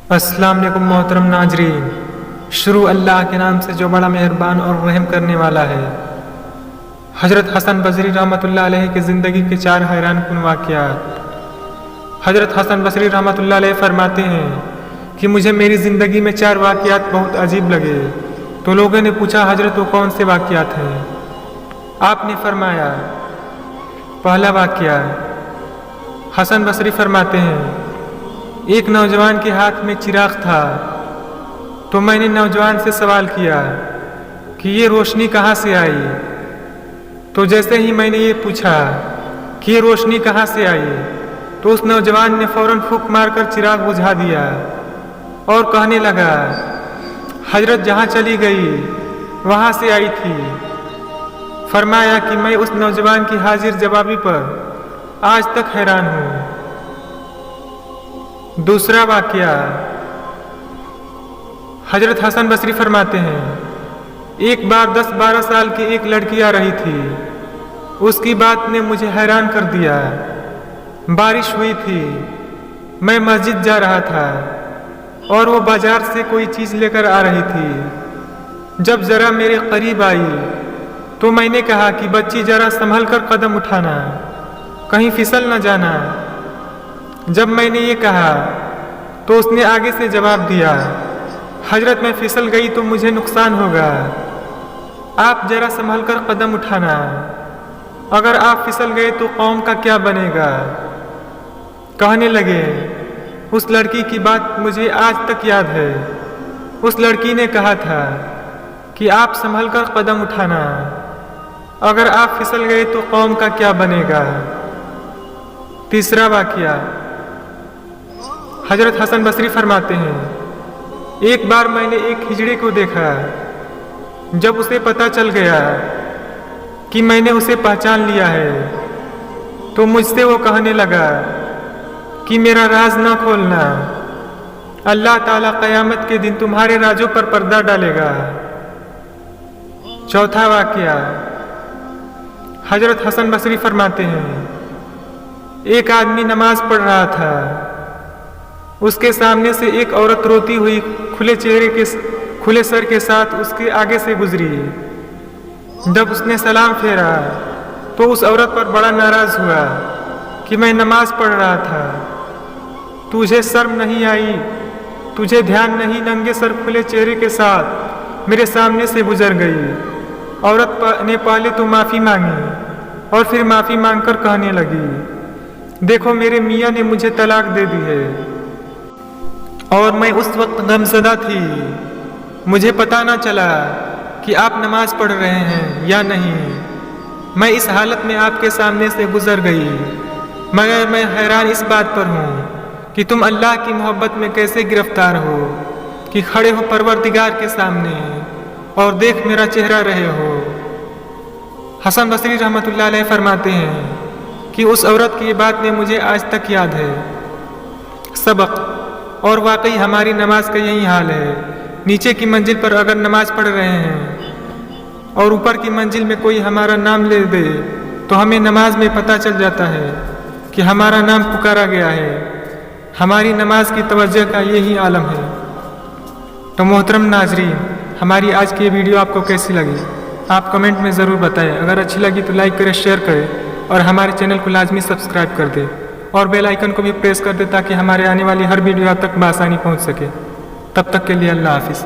अस्सलाम वालेकुम मोहतरम नाजरीन। शुरू अल्लाह के नाम से जो बड़ा मेहरबान और रहम करने वाला है। हज़रत हसन बसरी रहमतुल्लाह अलैह की ज़िंदगी के 4 हैरान कुन वाक़यात। हज़रत हसन बसरी रहमतुल्लाह अलैह फरमाते हैं कि मुझे मेरी ज़िंदगी में 4 वाक़यात बहुत अजीब लगे। तो लोगों ने पूछा, हज़रत वो कौन से वाक़यात हैं? आपने फरमाया, पहला वाक़या, हसन बसरी फरमाते हैं, एक नौजवान के हाथ में चिराग था तो मैंने नौजवान से सवाल किया कि ये रोशनी कहाँ से आई। तो जैसे ही मैंने ये पूछा कि ये रोशनी कहाँ से आई तो उस नौजवान ने फौरन फूंक मारकर चिराग बुझा दिया और कहने लगा, हजरत जहाँ चली गई वहाँ से आई थी। फरमाया कि मैं उस नौजवान की हाजिर जवाबी पर आज तक हैरान हूँ। दूसरा वाक़या, हजरत हसन बसरी फरमाते हैं, एक बार 10-12 साल की एक लड़की आ रही थी। उसकी बात ने मुझे हैरान कर दिया। बारिश हुई थी, मैं मस्जिद जा रहा था और वो बाजार से कोई चीज़ लेकर आ रही थी। जब ज़रा मेरे करीब आई तो मैंने कहा कि बच्ची ज़रा संभल कर कदम उठाना, कहीं फिसल न जाना। जब मैंने ये कहा तो उसने आगे से जवाब दिया, हजरत मैं फिसल गई तो मुझे नुकसान होगा, आप जरा संभल कर कदम उठाना, अगर आप फिसल गए तो कौम का क्या बनेगा। कहने लगे, उस लड़की की बात मुझे आज तक याद है। उस लड़की ने कहा था कि आप संभल कर कदम उठाना, अगर आप फिसल गए तो कौम का क्या बनेगा। तीसरा वाक़या, हजरत हसन बसरी फरमाते हैं, एक बार मैंने एक हिजड़े को देखा। जब उसे पता चल गया कि मैंने उसे पहचान लिया है तो मुझसे वो कहने लगा कि मेरा राज न खोलना, अल्लाह ताला क़यामत के दिन तुम्हारे राजों पर पर्दा डालेगा। चौथा वाक़या, हजरत हसन बसरी फरमाते हैं, एक आदमी नमाज पढ़ रहा था। उसके सामने से एक औरत रोती हुई खुले सर के साथ उसके आगे से गुजरी। जब उसने सलाम फेरा तो उस औरत पर बड़ा नाराज हुआ कि मैं नमाज पढ़ रहा था, तुझे शर्म नहीं आई, तुझे ध्यान नहीं, नंगे सर खुले चेहरे के साथ मेरे सामने से गुजर गई। औरत ने पहले तो माफ़ी मांगी और फिर माफ़ी मांगकर कहने लगी, देखो मेरे मियाँ ने मुझे तलाक दे दी है और मैं उस वक्त गमज़दा थी, मुझे पता ना चला कि आप नमाज पढ़ रहे हैं या नहीं। मैं इस हालत में आपके सामने से गुजर गई, मगर मैं हैरान इस बात पर हूँ कि तुम अल्लाह की मोहब्बत में कैसे गिरफ्तार हो कि खड़े हो परवरदिगार के सामने और देख मेरा चेहरा रहे हो। हसन बसरी रहमतुल्लाह अलैह फरमाते हैं कि उस औरत की ये बात ने मुझे आज तक याद है। सबक, और वाकई हमारी नमाज का यही हाल है। नीचे की मंजिल पर अगर नमाज पढ़ रहे हैं और ऊपर की मंजिल में कोई हमारा नाम ले दे तो हमें नमाज में पता चल जाता है कि हमारा नाम पुकारा गया है। हमारी नमाज की तवज्जो का यही आलम है। तो मोहतरम नाजरीन, हमारी आज की ये वीडियो आपको कैसी लगी आप कमेंट में ज़रूर बताएं। अगर अच्छी लगी तो लाइक करें, शेयर करें और हमारे चैनल को लाजमी सब्सक्राइब कर दें और बेल आइकन को भी प्रेस कर दे ताकि हमारे आने वाली हर वीडियो आप तक बआसानी पहुंच सके। तब तक के लिए अल्लाह हाफिज़।